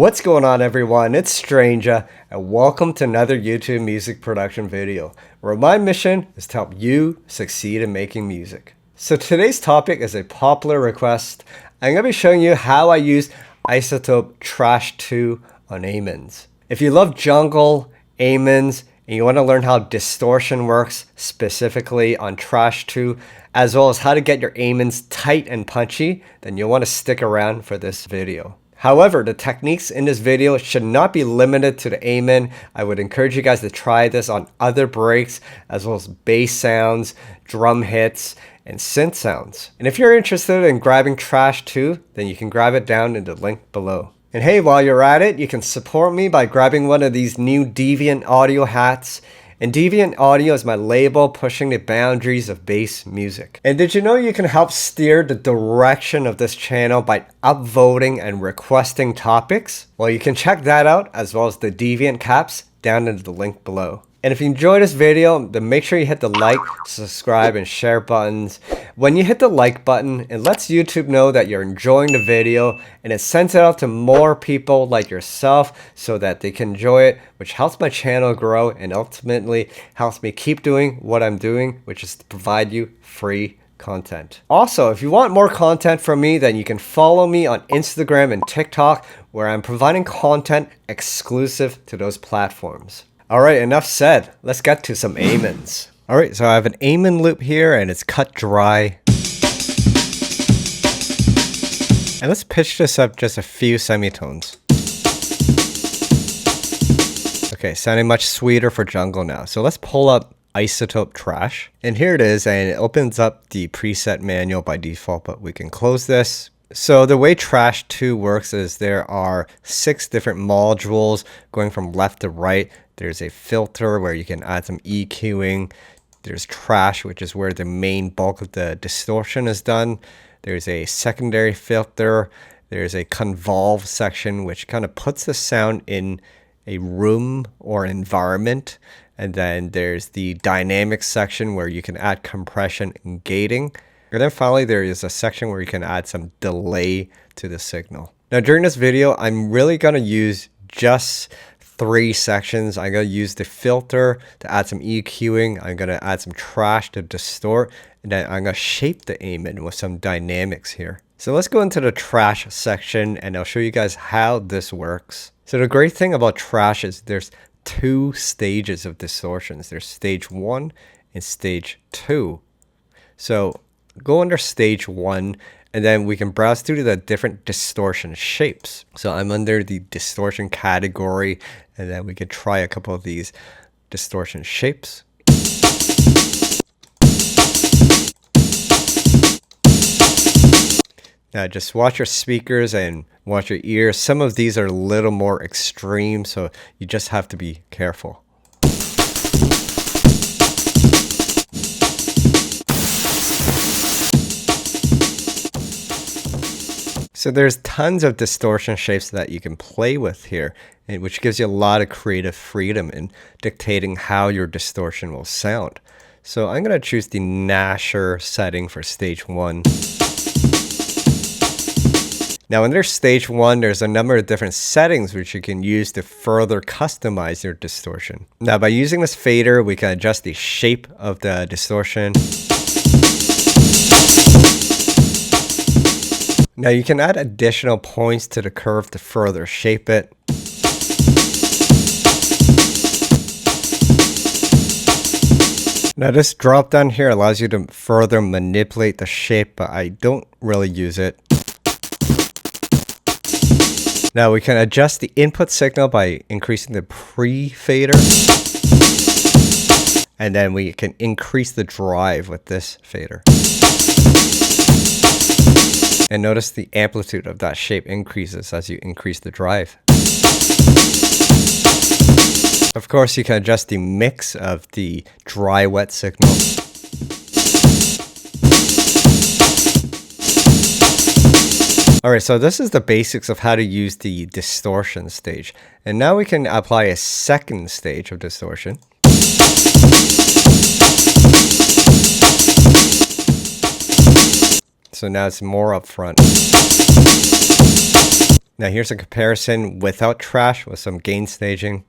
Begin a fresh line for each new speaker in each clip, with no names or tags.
What's going on, everyone? It's Stranger, and welcome to another YouTube music production video, where my mission is to help you succeed in making music. So today's topic is a popular request. I'm going to be showing you how I use Izotope Trash 2 on AMENS. If you love jungle, AMENS, and you want to learn how distortion works specifically on Trash 2, as well as how to get your AMENS tight and punchy, then you'll want to stick around for this video. However, the techniques in this video should not be limited to the AMEN. I would encourage you guys to try this on other breaks, as well as bass sounds, drum hits, and synth sounds. And if you're interested in grabbing Trash 2, then you can grab it down in the link below. And hey, while you're at it, you can support me by grabbing one of these new Deviant Audio hats. And Deviant Audio is my label pushing the boundaries of bass music. And did you know you can help steer the direction of this channel by upvoting and requesting topics? Well, you can check that out, as well as the Deviant caps down in the link below. And if you enjoyed this video, then make sure you hit the like, subscribe, and share buttons. When you hit the like button, it lets YouTube know that you're enjoying the video, and it sends it out to more people like yourself so that they can enjoy it, which helps my channel grow and ultimately helps me keep doing what I'm doing, which is to provide you free content. Also, if you want more content from me, then you can follow me on Instagram and TikTok, where I'm providing content exclusive to those platforms. Alright, enough said. Let's get to some AMENS. Alright, so I have an AMEN loop here and it's cut dry. And let's pitch this up just a few semitones. Okay, sounding much sweeter for jungle now. So let's pull up Izotope Trash. And here it is, and it opens up the preset manual by default, but we can close this. So the way Trash 2 works is there are 6 different modules going from left to right. There's a filter where you can add some EQing. There's trash, which is where the main bulk of the distortion is done. There's a secondary filter. There's a convolve section, which kind of puts the sound in a room or environment. And then there's the dynamics section where you can add compression and gating. And then finally, there is a section where you can add some delay to the signal. Now, during this video, I'm really going to use just 3 sections. I'm going to use the filter to add some EQing. I'm going to add some trash to distort. And then I'm going to shape the AMEN with some dynamics here. So let's go into the trash section and I'll show you guys how this works. So the great thing about trash is there's 2 stages of distortions. There's stage 1 and stage 2. So go under stage 1 and then we can browse through the different distortion shapes. So I'm under the distortion category, and then we could try a couple of these distortion shapes. Now just watch your speakers and watch your ears. Some of these are a little more extreme, so you just have to be careful. So there's tons of distortion shapes that you can play with here, which gives you a lot of creative freedom in dictating how your distortion will sound. So I'm going to choose the Nasher setting for stage 1. Now under stage 1, there's a number of different settings which you can use to further customize your distortion. Now by using this fader, we can adjust the shape of the distortion. Now you can add additional points to the curve to further shape it. Now this drop down here allows you to further manipulate the shape, but I don't really use it. Now we can adjust the input signal by increasing the pre-fader. And then we can increase the drive with this fader. And notice the amplitude of that shape increases as you increase the drive. Of course, you can adjust the mix of the dry-wet signal. Alright, so this is the basics of how to use the distortion stage. And now we can apply a second stage of distortion. So now it's more upfront. Now here's a comparison without trash with some gain staging.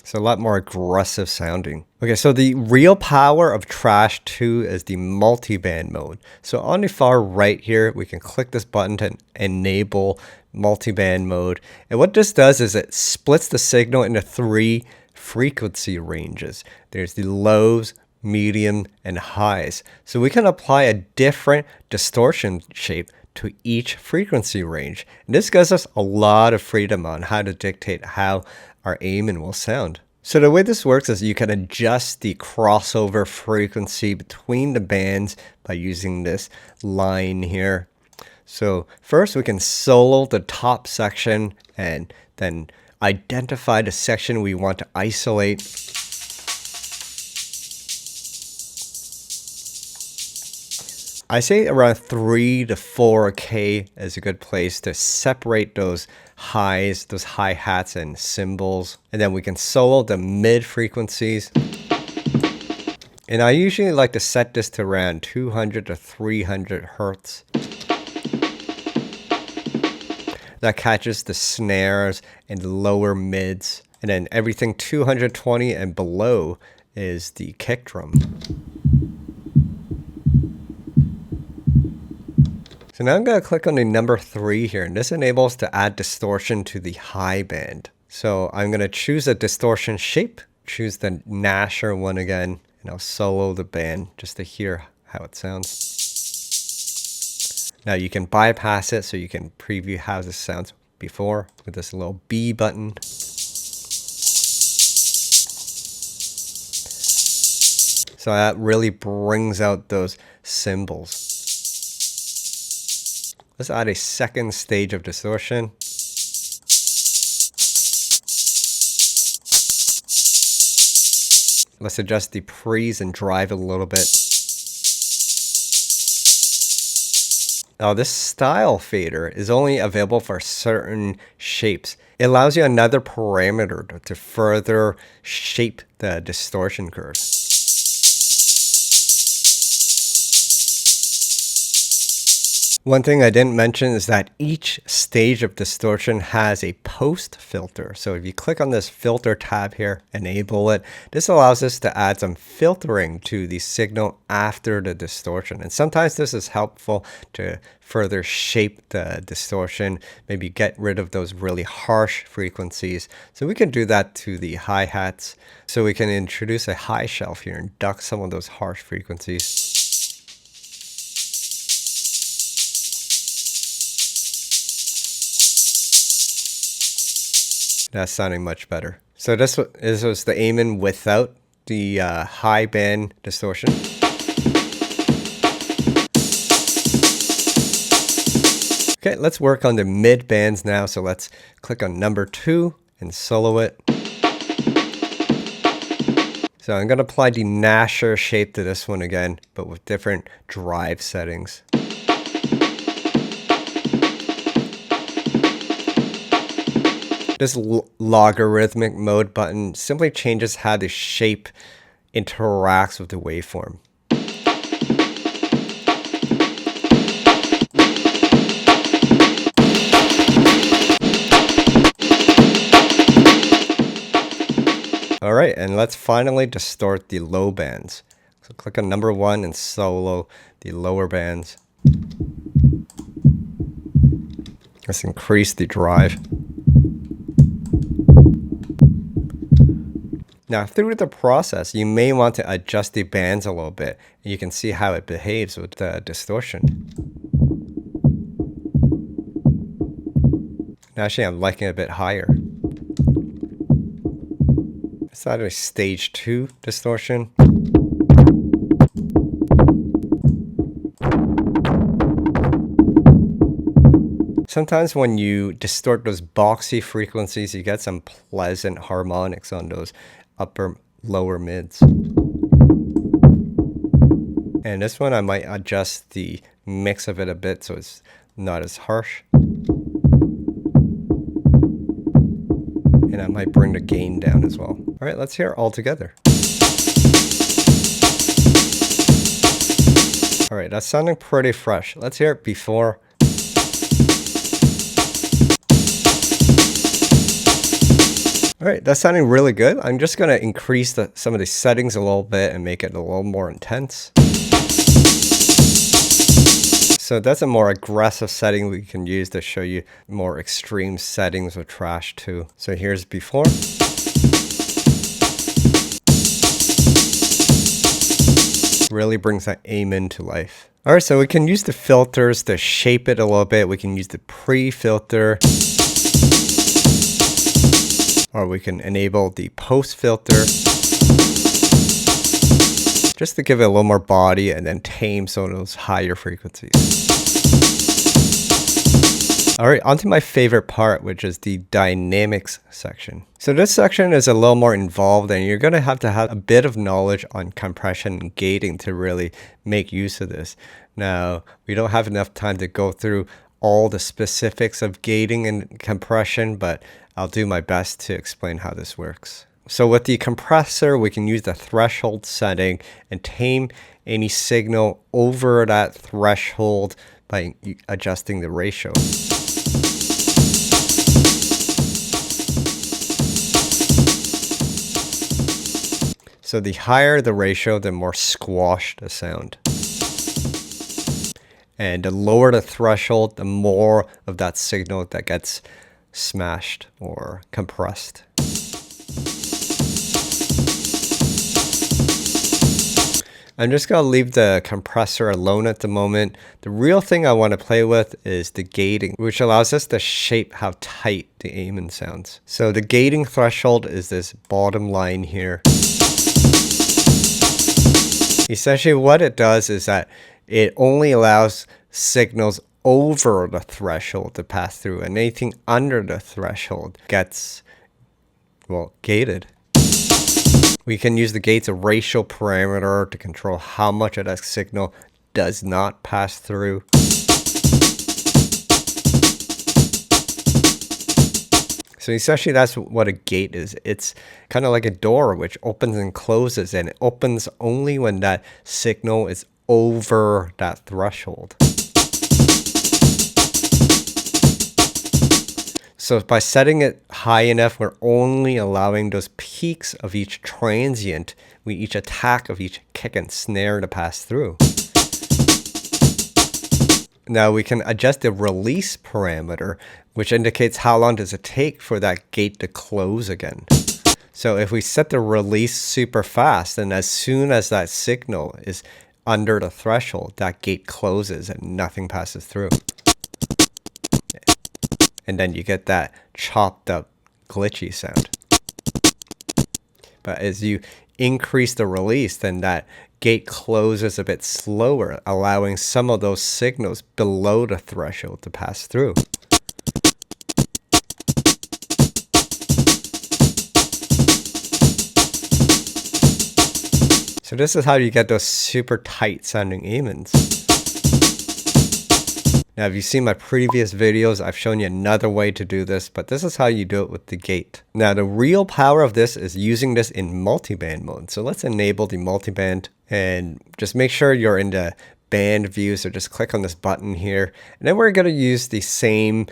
It's a lot more aggressive sounding. Okay, so the real power of Trash 2 is the multiband mode. So on the far right here, we can click this button to enable multiband mode. And what this does is it splits the signal into 3 frequency ranges. There's the lows, medium, and highs. So we can apply a different distortion shape to each frequency range. And this gives us a lot of freedom on how to dictate how our AMENS will sound. So the way this works is you can adjust the crossover frequency between the bands by using this line here. So first we can solo the top section and then identify the section we want to isolate. I say around 3 to 4K is a good place to separate those highs, those hi-hats and cymbals. And then we can solo the mid frequencies. And I usually like to set this to around 200 to 300 hertz. That catches the snares and the lower mids. And then everything 220 and below is the kick drum. So now I'm going to click on the number 3 here, and this enables to add distortion to the high band. So I'm going to choose a distortion shape, choose the Nasher one again, and I'll solo the band just to hear how it sounds. Now you can bypass it so you can preview how this sounds before with this little B button. So that really brings out those cymbals. Let's add a second stage of distortion. Let's adjust the pre's and drive a little bit. Now this style fader is only available for certain shapes. It allows you another parameter to further shape the distortion curve. One thing I didn't mention is that each stage of distortion has a post filter. So if you click on this filter tab here, enable it, this allows us to add some filtering to the signal after the distortion. And sometimes this is helpful to further shape the distortion, maybe get rid of those really harsh frequencies. So we can do that to the hi-hats. So we can introduce a high shelf here and duck some of those harsh frequencies. That's sounding much better. So this was the AMENS without the high band distortion. Okay, let's work on the mid bands now. So let's click on number 2 and solo it. So I'm going to apply the Nasher shape to this one again, but with different drive settings. This logarithmic mode button simply changes how the shape interacts with the waveform. All right, and let's finally distort the low bands. So click on number 1 and solo the lower bands. Let's increase the drive. Now through the process, you may want to adjust the bands a little bit. You can see how it behaves with the distortion. Actually, I'm liking it a bit higher. It's not a stage 2 distortion. Sometimes when you distort those boxy frequencies, you get some pleasant harmonics on those upper lower mids. And this one I might adjust the mix of it a bit so it's not as harsh. And I might bring the gain down as well. All right, let's hear it all together. All right, that's sounding pretty fresh. Let's hear it before. All right, that's sounding really good. I'm just going to increase some of the settings a little bit and make it a little more intense. So that's a more aggressive setting we can use to show you more extreme settings with trash too. So here's before. Really brings that AMENS to life. All right, so we can use the filters to shape it a little bit. We can use the pre-filter. Or we can enable the post filter just to give it a little more body and then tame some of those higher frequencies. All right, onto my favorite part, which is the dynamics section. So this section is a little more involved and you're going to have a bit of knowledge on compression and gating to really make use of this. Now, we don't have enough time to go through all the specifics of gating and compression, but I'll do my best to explain how this works. So with the compressor, we can use the threshold setting and tame any signal over that threshold by adjusting the ratio. So the higher the ratio, the more squashed the sound. And the lower the threshold, the more of that signal that gets smashed or compressed. I'm just going to leave the compressor alone at the moment. The real thing I want to play with is the gating, which allows us to shape how tight the AMENS sounds. So the gating threshold is this bottom line here. Essentially what it does is that it only allows signals over the threshold to pass through, and anything under the threshold gets, well, gated. We can use the gate's ratio parameter to control how much of that signal does not pass through. So essentially that's what a gate is. It's kind of like a door which opens and closes, and it opens only when that signal is over that threshold. So by setting it high enough, we're only allowing those peaks of each transient, each attack of each kick and snare to pass through. Now we can adjust the release parameter, which indicates how long does it take for that gate to close again. So if we set the release super fast, then as soon as that signal is under the threshold, that gate closes and nothing passes through. And then you get that chopped up, glitchy sound. But as you increase the release, then that gate closes a bit slower, allowing some of those signals below the threshold to pass through. So this is how you get those super tight sounding AMENS. Now, if you've seen my previous videos, I've shown you another way to do this, but this is how you do it with the gate. Now, the real power of this is using this in multiband mode. So let's enable the multiband and just make sure you're in the band view. So just click on this button here. And then we're going to use the same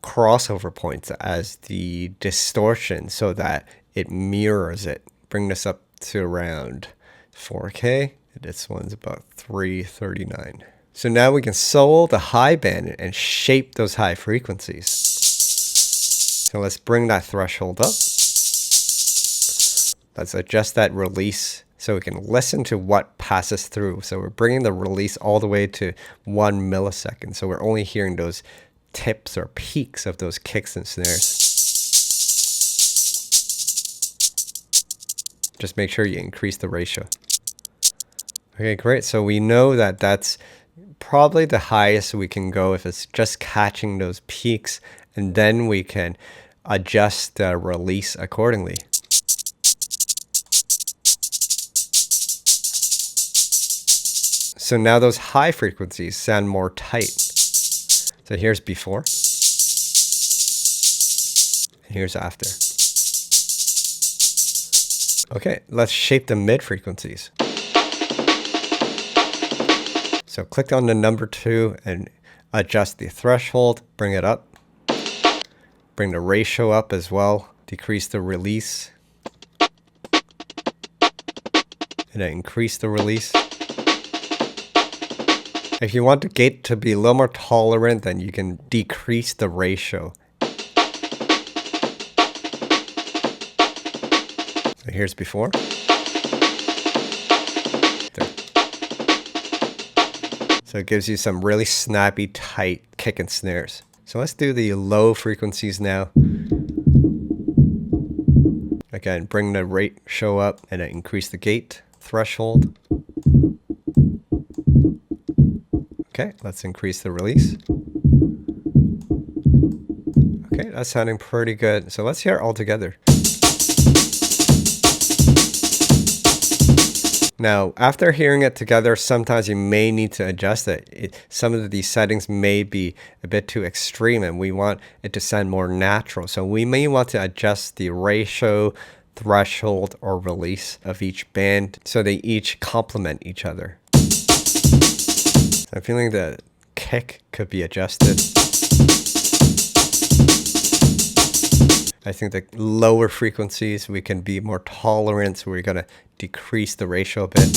crossover points as the distortion so that it mirrors it. Bring this up to around 4K. This one's about 339. So now we can solo the high band and shape those high frequencies. So let's bring that threshold up. Let's adjust that release so we can listen to what passes through. So we're bringing the release all the way to 1 millisecond. So we're only hearing those tips or peaks of those kicks and snares. Just make sure you increase the ratio. Okay, great. So we know that that's probably the highest we can go if it's just catching those peaks, and then we can adjust the release accordingly. So now those high frequencies sound more tight. So here's before, and here's after. Okay, let's shape the mid frequencies. So click on the number 2 and adjust the threshold, bring it up. Bring the ratio up as well, decrease the release. And then increase the release. If you want the gate to be a little more tolerant, then you can decrease the ratio. So here's before. There. So it gives you some really snappy, tight kick and snares. So let's do the low frequencies now. Again, bring the ratio up and then increase the gate threshold. Okay, let's increase the release. Okay, that's sounding pretty good. So let's hear it all together. Now, after hearing it together, sometimes you may need to adjust it. Some of these settings may be a bit too extreme and we want it to sound more natural. So we may want to adjust the ratio, threshold, or release of each band so they each complement each other. I'm feeling the kick could be adjusted. I think the lower frequencies we can be more tolerant, so we're going to decrease the ratio a bit.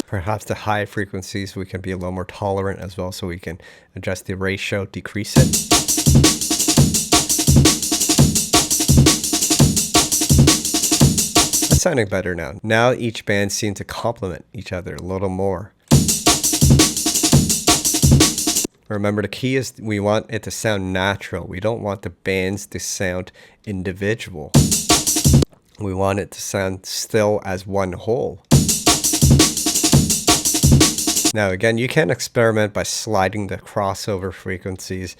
Perhaps the high frequencies we can be a little more tolerant as well, so we can adjust the ratio, decrease it. That's sounding better now. Now each band seems to complement each other a little more. Remember, the key is we want it to sound natural. We don't want the bands to sound individual. We want it to sound still as one whole. Now again, you can experiment by sliding the crossover frequencies.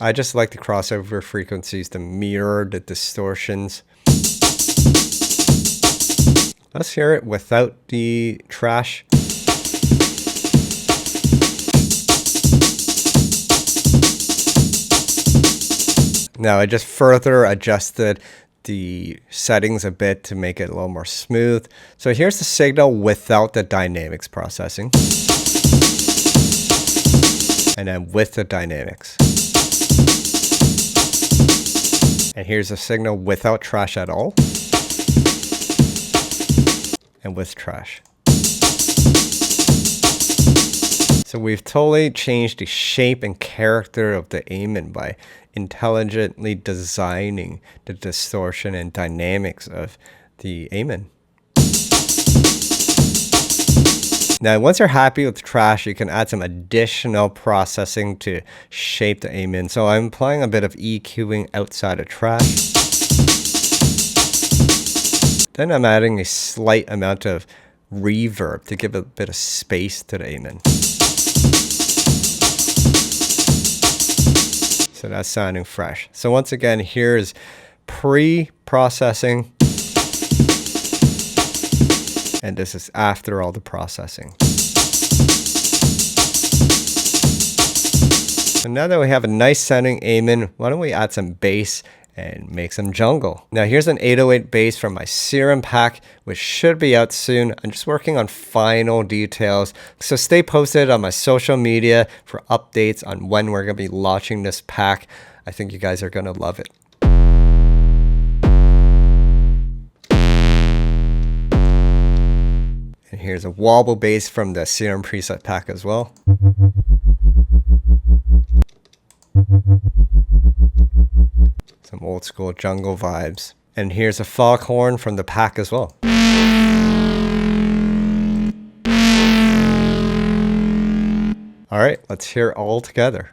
I just like the crossover frequencies to mirror the distortions. Let's hear it without the trash. Now I just further adjusted the settings a bit to make it a little more smooth. So here's the signal without the dynamics processing. And then with the dynamics. And here's a signal without trash at all. And with trash. So we've totally changed the shape and character of the AMENS by intelligently designing the distortion and dynamics of the AMENS. Now, once you're happy with trash, you can add some additional processing to shape the AMENS. So I'm applying a bit of EQing outside of trash. Then I'm adding a slight amount of reverb to give a bit of space to the AMENS. So that's sounding fresh. So once again, here's pre-processing. And this is after all the processing. So now that we have a nice sounding AMENS, why don't we add some bass and make some jungle. Now here's an 808 bass from my Serum pack, which should be out soon. I'm just working on final details. So stay posted on my social media for updates on when we're going to be launching this pack. I think you guys are going to love it. And here's a wobble bass from the Serum preset pack as well. Some old school jungle vibes. And here's a foghorn from the pack as well. All right, let's hear it all together.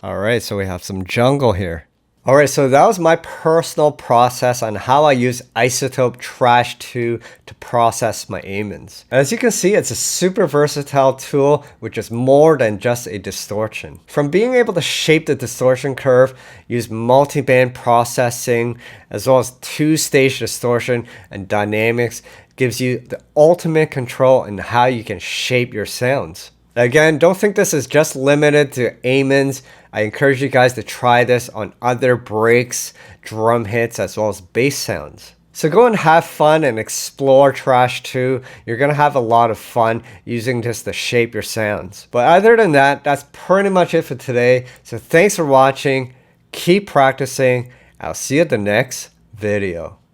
All right, so we have some jungle here. Alright, so that was my personal process on how I use Izotope Trash 2 to process my AMENS. As you can see, it's a super versatile tool which is more than just a distortion. From being able to shape the distortion curve, use multiband processing, as well as two-stage distortion and dynamics, gives you the ultimate control in how you can shape your sounds. Again, don't think this is just limited to AMENS. I encourage you guys to try this on other breaks, drum hits, as well as bass sounds. So go and have fun and explore Trash 2. You're going to have a lot of fun using this to shape your sounds. But other than that, that's pretty much it for today. So thanks for watching. Keep practicing. I'll see you at the next video.